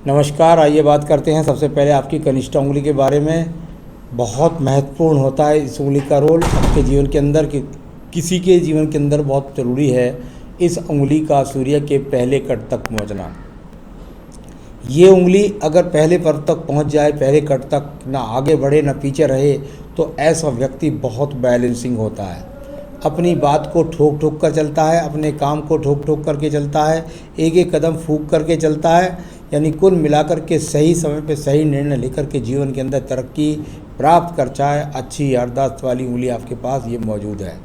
नमस्कार, आइए बात करते हैं सबसे पहले आपकी कनिष्ठ उंगली के बारे में। बहुत महत्वपूर्ण होता है इस उंगली का रोल आपके जीवन के अंदर, कि किसी के जीवन के अंदर बहुत ज़रूरी है इस उंगली का सूर्य के पहले कट तक पहुंचना। ये उंगली अगर पहले पर तक पहुंच जाए, पहले कट तक ना आगे बढ़े ना पीछे रहे, तो ऐसा व्यक्ति बहुत बैलेंसिंग होता है। अपनी बात को ठोक ठोक कर चलता है, अपने काम को ठोक ठोक करके चलता है, एक एक कदम फूंक करके चलता है। यानी कुल मिलाकर के सही समय पे सही निर्णय लेकर के जीवन के अंदर तरक्की प्राप्त कर चाहे अच्छी याददाश्त वाली उंगली आपके पास ये मौजूद है।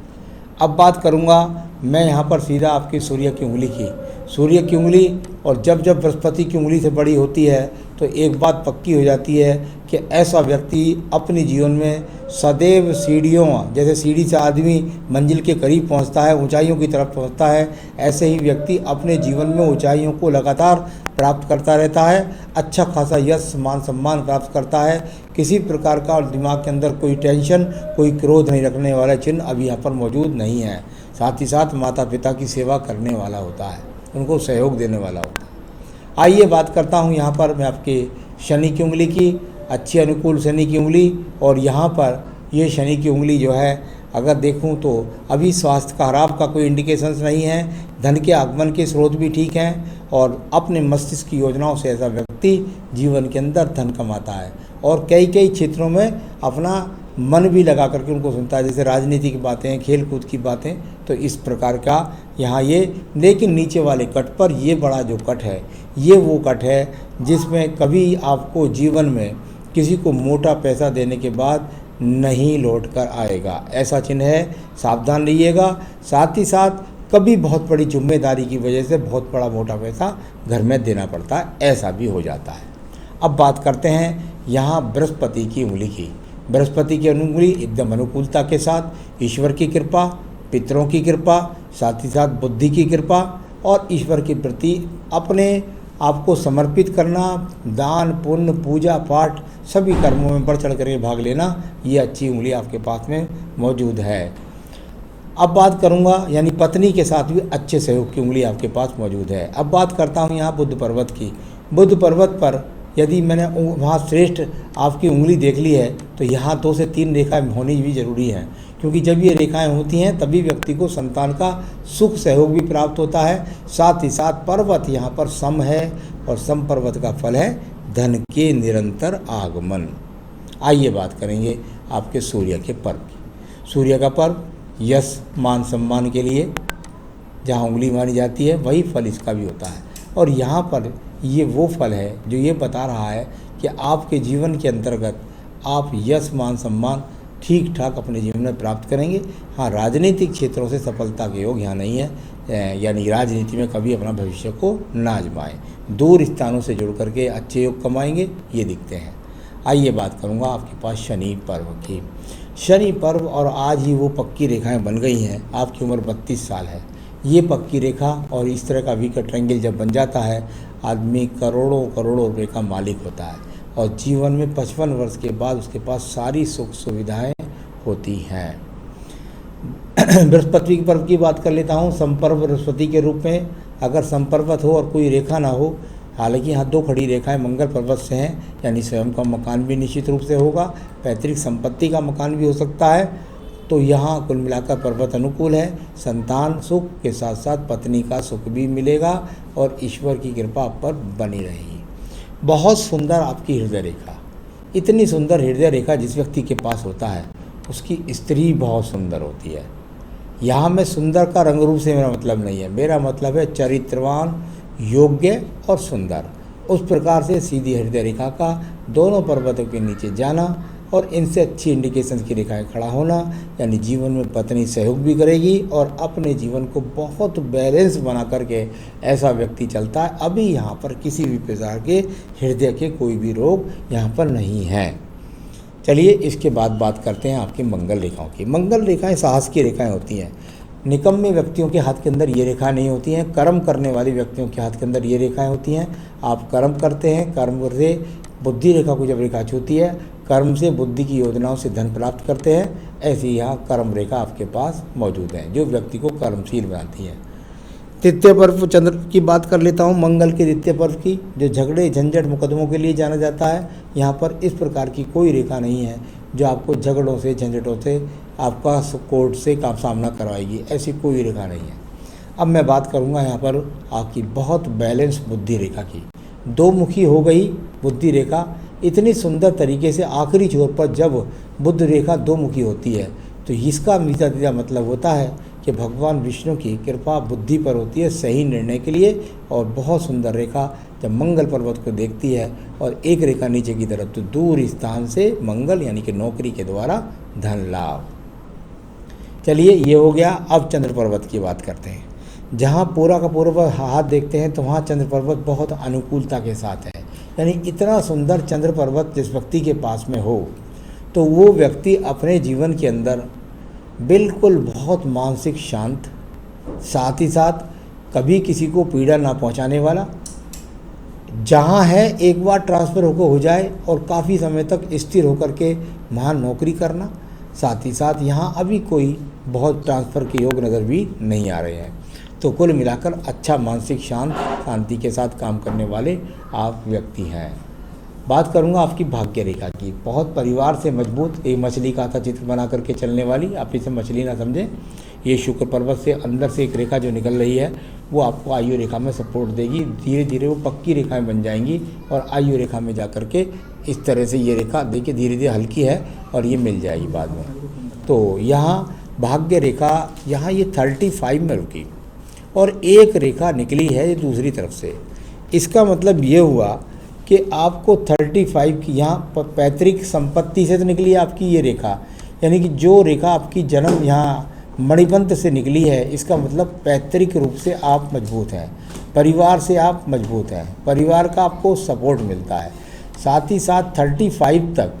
अब बात करूँगा मैं यहाँ पर सीधा आपकी सूर्य की उंगली की। सूर्य की उंगली और जब जब बृहस्पति की उंगली से बड़ी होती है तो एक बात पक्की हो जाती है कि ऐसा व्यक्ति अपने जीवन में सदैव सीढ़ियों, जैसे सीढ़ी से आदमी मंजिल के करीब पहुंचता है, ऊंचाइयों की तरफ पहुंचता है, ऐसे ही व्यक्ति अपने जीवन में ऊंचाइयों को लगातार प्राप्त करता रहता है। अच्छा खासा यश मान सम्मान प्राप्त करता है। किसी प्रकार का दिमाग के अंदर कोई टेंशन, कोई क्रोध नहीं रखने वाला चिन्ह अभी यहाँ पर मौजूद नहीं है। साथ ही साथ माता पिता की सेवा करने वाला होता है, उनको सहयोग देने वाला होता है। आइए बात करता हूँ यहाँ पर मैं आपके शनि की उंगली की, अच्छी अनुकूल शनि की उंगली। और यहाँ पर ये शनि की उंगली जो है अगर देखूँ तो अभी स्वास्थ्य का खराब का कोई इंडिकेशंस नहीं है, धन के आगमन के स्रोत भी ठीक हैं, और अपने मस्तिष्क की योजनाओं से ऐसा व्यक्ति जीवन के अंदर धन कमाता है और कई कई क्षेत्रों में अपना मन भी लगा करके उनको सुनता है, जैसे राजनीति की बातें, खेल कूद की बातें। तो इस प्रकार का यहाँ ये, लेकिन नीचे वाले कट पर ये बड़ा जो कट है, ये वो कट है जिसमें कभी आपको जीवन में किसी को मोटा पैसा देने के बाद नहीं लौट कर आएगा, ऐसा चिन्ह है। सावधान रहिएगा। साथ ही साथ कभी बहुत बड़ी जिम्मेदारी की वजह से बहुत बड़ा मोटा पैसा घर में देना पड़ता है, ऐसा भी हो जाता है। अब बात करते हैं यहाँ बृहस्पति की उंगली की। बृहस्पति की उंगली एकदम अनुकूलता के साथ ईश्वर की कृपा, पितरों की कृपा, साथ ही साथ बुद्धि की कृपा और ईश्वर के प्रति अपने आपको समर्पित करना, दान पुण्य पूजा पाठ सभी कर्मों में बढ़ चढ़ करके भाग लेना, ये अच्छी उंगली आपके पास में मौजूद है। अब बात करूंगा यानी पत्नी के साथ भी अच्छे सहयोग की उंगली आपके पास मौजूद है। अब बात करता हूं यहाँ बुद्ध पर्वत की। बुद्ध पर्वत पर यदि मैंने वहाँ श्रेष्ठ आपकी उंगली देख ली है तो यहाँ 2 से 3 रेखाएं होनी भी जरूरी हैं, क्योंकि जब ये रेखाएं होती हैं तभी व्यक्ति को संतान का सुख सहयोग भी प्राप्त होता है। साथ ही साथ पर्वत यहाँ पर सम है और सम पर्वत का फल है धन के निरंतर आगमन। आइए बात करेंगे आपके सूर्य के पर्व की। सूर्य का पर्व यश मान सम्मान के लिए जहाँ उंगली मानी जाती है वही फल इसका भी होता है। और यहाँ पर ये वो फल है जो ये बता रहा है कि आपके जीवन के अंतर्गत आप यश मान सम्मान ठीक ठाक अपने जीवन में प्राप्त करेंगे। हाँ, राजनीतिक क्षेत्रों से सफलता के योग यहाँ नहीं है, यानी राजनीति में कभी अपना भविष्य को ना आजमाएं। दूर स्थानों से जुड़ करके अच्छे योग कमाएंगे, ये दिखते हैं। आइए बात करूँगा आपके पास शनि पर्व की। शनि पर्व और आज ही वो पक्की रेखाएं बन गई हैं। आपकी उम्र 32 साल है। ये पक्की रेखा और इस तरह का विकट ट्रायंगल जब बन जाता है, आदमी करोड़ों करोड़ों रुपये का मालिक होता है और जीवन में 55 वर्ष के बाद उसके पास सारी सुख सुविधाएं होती हैं। बृहस्पति पर्व की बात कर लेता हूँ। संपर्व बृहस्पति के रूप में अगर संपर्वत हो और कोई रेखा ना हो, हालांकि यहाँ 2 खड़ी रेखाएं मंगल पर्वत से हैं, यानी स्वयं का मकान भी निश्चित रूप से होगा, पैतृक संपत्ति का मकान भी हो सकता है। तो यहाँ कुल मिलाकर पर्वत अनुकूल है। संतान सुख के साथ साथ पत्नी का सुख भी मिलेगा और ईश्वर की कृपा आप पर बनी रहेगी। बहुत सुंदर आपकी हृदय रेखा, इतनी सुंदर हृदय रेखा जिस व्यक्ति के पास होता है उसकी स्त्री बहुत सुंदर होती है। यहाँ मैं सुंदर का रंग रूप से मेरा मतलब नहीं है, मेरा मतलब है चरित्रवान, योग्य और सुंदर। उस प्रकार से सीधी हृदय रेखा का दोनों पर्वतों के नीचे जाना और इनसे अच्छी इंडिकेशन की रेखाएं खड़ा होना, यानी जीवन में पत्नी सहयोग भी करेगी और अपने जीवन को बहुत बैलेंस बना करके ऐसा व्यक्ति चलता है। अभी यहाँ पर किसी भी प्रकार के हृदय के कोई भी रोग यहाँ पर नहीं है। चलिए इसके बाद बात करते हैं आपकी मंगल रेखाओं की। मंगल रेखाएं साहस की रेखाएं होती हैं। निकम्मे व्यक्तियों के हाथ के अंदर ये रेखाएं नहीं होती हैं। कर्म करने वाले व्यक्तियों के हाथ के अंदर ये रेखाएं होती हैं। आप कर्म करते हैं, कर्म से बुद्धि रेखा को जब रेखा छूती है, कर्म से बुद्धि की योजनाओं से धन प्राप्त करते हैं। ऐसी यहाँ कर्म रेखा आपके पास मौजूद है जो व्यक्ति को कर्मशील बनाती है। द्वितीय पर्व चंद्र की बात कर लेता हूँ, मंगल के द्वितीय पर्व की, जो झगड़े झंझट मुकदमों के लिए जाना जाता है। यहाँ पर इस प्रकार की कोई रेखा नहीं है जो आपको झगड़ों से झंझटों से आपका कोर्ट से का सामना करवाएगी, ऐसी कोई रेखा नहीं है। अब मैं बात करूँगा यहाँ पर आपकी बहुत बैलेंस बुद्धि रेखा की। दो मुखी हो गई बुद्धि रेखा, इतनी सुंदर तरीके से आखिरी छोर पर जब बुद्ध रेखा दो मुखी होती है तो इसका सीधा मतलब होता है कि भगवान विष्णु की कृपा बुद्धि पर होती है सही निर्णय के लिए। और बहुत सुंदर रेखा जब मंगल पर्वत को देखती है और एक रेखा नीचे की तरफ, तो दूर स्थान से मंगल यानी कि नौकरी के द्वारा धन लाभ। चलिए ये हो गया। अब चंद्र पर्वत की बात करते हैं। जहाँ पूरा का पूरा हाथ देखते हैं तो वहाँ चंद्र पर्वत बहुत अनुकूलता के साथ है। यानी इतना सुंदर चंद्र पर्वत जिस व्यक्ति के पास में हो तो वो व्यक्ति अपने जीवन के अंदर बिल्कुल बहुत मानसिक शांत, साथ ही साथ कभी किसी को पीड़ा ना पहुंचाने वाला, जहां है एक बार ट्रांसफ़र होकर हो जाए और काफ़ी समय तक स्थिर होकर के महान नौकरी करना। साथ ही साथ यहाँ अभी कोई बहुत ट्रांसफ़र के योग नज़र भी नहीं आ रहे हैं। तो कुल मिलाकर अच्छा मानसिक शांति के साथ काम करने वाले आप व्यक्ति हैं। बात करूंगा आपकी भाग्य रेखा की। बहुत परिवार से मजबूत एक मछली का था चित्र बना करके चलने वाली, आप इसे मछली ना समझें। ये शुक्र पर्वत से अंदर से एक रेखा जो निकल रही है वो आपको आयु रेखा में सपोर्ट देगी। धीरे धीरे वो पक्की रेखाएं बन जाएंगी और आयु रेखा में जा करके इस तरह से ये रेखा देखिए धीरे धीरे हल्की है और ये मिल जाएगी बाद में। तो यहाँ भाग्य रेखा यहाँ ये 35 में रुकी और एक रेखा निकली है ये दूसरी तरफ से। इसका मतलब ये हुआ कि आपको 35 की यहाँ पैतृक संपत्ति से तो निकली है आपकी ये रेखा, यानी कि जो रेखा आपकी जन्म यहाँ मणिपंथ से निकली है, इसका मतलब पैतृक रूप से आप मजबूत हैं, परिवार से आप मजबूत हैं, परिवार का आपको सपोर्ट मिलता है। साथ ही साथ 35 तक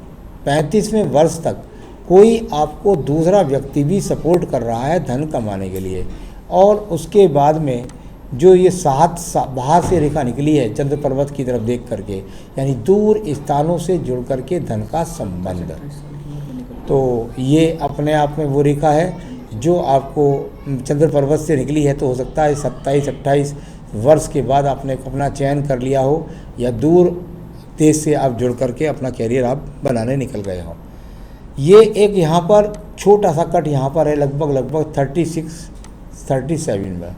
35वें वर्ष तक कोई आपको दूसरा व्यक्ति भी सपोर्ट कर रहा है धन कमाने के लिए। और उसके बाद में जो ये बाहर से रेखा निकली है चंद्र पर्वत की तरफ देख करके, यानी दूर स्थानों से जुड़ करके धन का संबंध, तो ये अपने आप में वो रेखा है जो आपको चंद्र पर्वत से निकली है। तो हो सकता है 27-28 वर्ष के बाद आपने अपना चयन कर लिया हो या दूर देश से आप जुड़ करके अपना कैरियर आप बनाने निकल गए हो। ये एक यहाँ पर छोटा सा कट यहाँ पर है लगभग 36-37 में।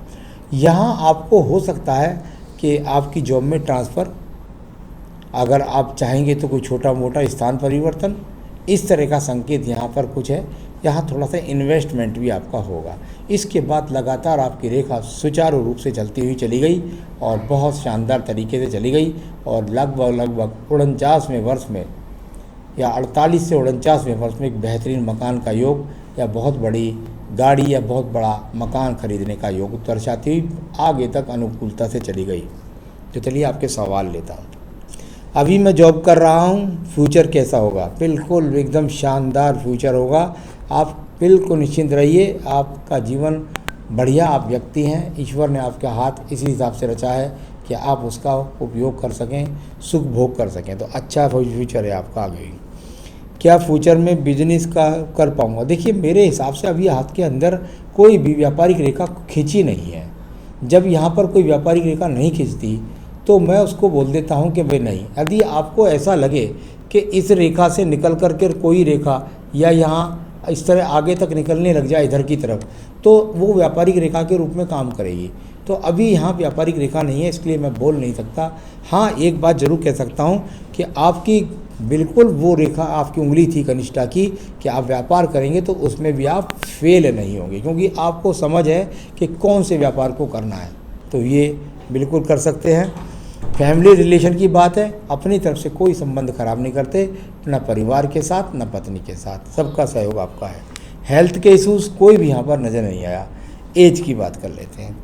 यहाँ आपको हो सकता है कि आपकी जॉब में ट्रांसफ़र, अगर आप चाहेंगे तो कोई छोटा मोटा स्थान परिवर्तन, इस तरह का संकेत यहाँ पर कुछ है। यहाँ थोड़ा सा इन्वेस्टमेंट भी आपका होगा। इसके बाद लगातार आपकी रेखा सुचारू रूप से चलती हुई चली गई और बहुत शानदार तरीके से चली गई और लगभग 49वें वर्ष में या 48 से 49वें वर्ष में एक बेहतरीन मकान का योग या बहुत बड़ी गाड़ी या बहुत बड़ा मकान खरीदने का योग दर्शाती हुई आगे तक अनुकूलता से चली गई। तो चलिए आपके सवाल लेता हूँ। अभी मैं जॉब कर रहा हूँ, फ्यूचर कैसा होगा? बिल्कुल एकदम शानदार फ्यूचर होगा। आप बिल्कुल निश्चिंत रहिए, आपका जीवन बढ़िया, आप व्यक्ति हैं, ईश्वर ने आपका हाथ इसी हिसाब से रचा है कि आप उसका उपयोग कर सकें, सुख भोग कर सकें। तो अच्छा फ्यूचर है आपका आगे। क्या फ्यूचर में बिजनेस का कर पाऊँगा? देखिए मेरे हिसाब से अभी हाथ के अंदर कोई भी व्यापारिक रेखा खींची नहीं है। जब यहाँ पर कोई व्यापारिक रेखा नहीं खींचती तो मैं उसको बोल देता हूँ कि भाई नहीं। यदि आपको ऐसा लगे कि इस रेखा से निकल कर के कोई रेखा या यहाँ इस तरह आगे तक निकलने लग जाए इधर की तरफ, तो वो व्यापारिक रेखा के रूप में काम करेगी। तो अभी यहाँ व्यापारिक रेखा नहीं है, इसलिए मैं बोल नहीं सकता। हाँ, एक बात ज़रूर कह सकता हूँ कि आपकी बिल्कुल वो रेखा आपकी उंगली थी कनिष्ठा की कि आप व्यापार करेंगे तो उसमें भी आप फेल नहीं होंगे, क्योंकि आपको समझ है कि कौन से व्यापार को करना है। तो ये बिल्कुल कर सकते हैं। फैमिली रिलेशन की बात है, अपनी तरफ से कोई संबंध खराब नहीं करते, ना परिवार के साथ ना पत्नी के साथ, सबका सहयोग आपका है। हेल्थ के इशूज़ कोई भी यहाँ पर नज़र नहीं आया। एज की बात कर लेते हैं।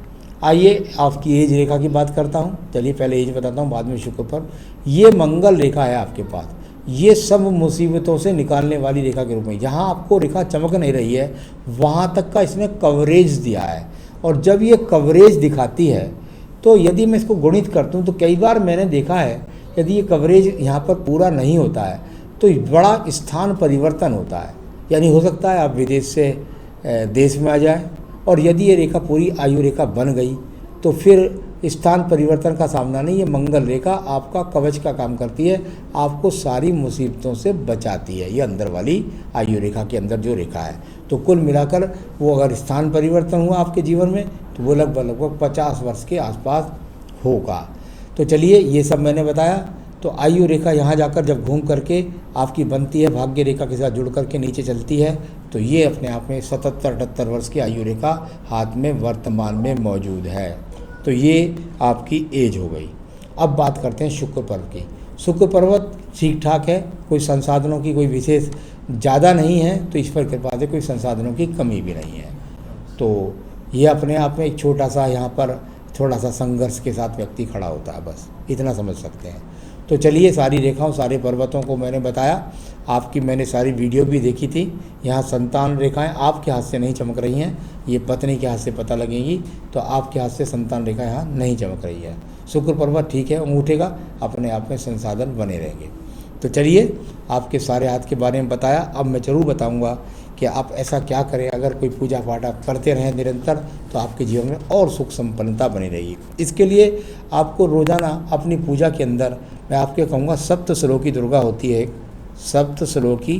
आइए आपकी एज रेखा की बात करता हूँ। चलिए पहले एज बताता हूँ, बाद में शुक्र पर। ये मंगल रेखा है आपके पास, ये सब मुसीबतों से निकालने वाली रेखा के रूप में। जहाँ आपको रेखा चमक नहीं रही है वहाँ तक का इसने कवरेज दिया है। और जब ये कवरेज दिखाती है तो यदि मैं इसको गुणित करता हूँ तो कई बार मैंने देखा है यदि ये कवरेज यहाँ पर पूरा नहीं होता है तो बड़ा स्थान परिवर्तन होता है, यानी हो सकता है आप विदेश से देश में आ जाए। और यदि ये रेखा पूरी आयु रेखा बन गई तो फिर स्थान परिवर्तन का सामना नहीं, ये मंगल रेखा आपका कवच का काम करती है, आपको सारी मुसीबतों से बचाती है। ये अंदर वाली आयु रेखा के अंदर जो रेखा है, तो कुल मिलाकर वो अगर स्थान परिवर्तन हुआ आपके जीवन में तो वो लगभग 50 वर्ष के आसपास होगा। तो चलिए ये सब मैंने बताया। तो आयु रेखा यहाँ जाकर जब घूम करके आपकी बनती है, भाग्य रेखा के साथ जुड़ करके नीचे चलती है, तो ये अपने आप में 77-78 वर्ष की आयु रेखा हाथ में वर्तमान में मौजूद है। तो ये आपकी एज हो गई। अब बात करते हैं शुक्र पर्व की। शुक्र पर्व ठीक ठाक है, कोई संसाधनों की कोई विशेष ज़्यादा नहीं है, तो ईश्वर कृपा से कोई संसाधनों की कमी भी नहीं है। तो ये अपने आप में एक छोटा सा यहाँ पर थोड़ा सा संघर्ष के साथ व्यक्ति खड़ा होता है, बस इतना समझ सकते हैं। तो चलिए सारी रेखाओं सारे पर्वतों को मैंने बताया, आपकी मैंने सारी वीडियो भी देखी थी। यहाँ संतान रेखाएं आपके हाथ से नहीं चमक रही हैं, ये पत्नी के हाथ से पता लगेगी, तो आपके हाथ से संतान रेखा यहाँ नहीं चमक रही है। शुक्र पर्वत ठीक है, उठेगा, अपने आप में संसाधन बने रहेंगे। तो चलिए आपके सारे हाथ के बारे में बताया। अब मैं ज़रूर बताऊँगा कि आप ऐसा क्या करें, अगर कोई पूजा पाठ आप करते रहें निरंतर तो आपके जीवन में और सुख संपन्नता बनी रहेगी। इसके लिए आपको रोज़ाना अपनी पूजा के अंदर मैं आपके कहूँगा सप्तश्लोकी दुर्गा होती है, सप्तश्लोकी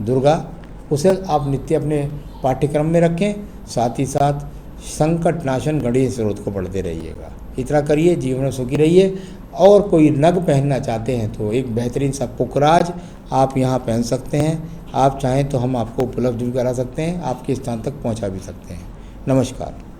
दुर्गा, उसे आप नित्य अपने पाठ्यक्रम में रखें। साथ ही साथ संकट नाशन गणेश स्रोत को पढ़ते रहिएगा। इतना करिए, जीवन में सुखी रहिए। और कोई नग पहनना चाहते हैं तो एक बेहतरीन सा पुखराज आप यहाँ पहन सकते हैं। आप चाहें तो हम आपको उपलब्ध भी करा सकते हैं, आपके स्थान तक पहुँचा भी सकते हैं। नमस्कार।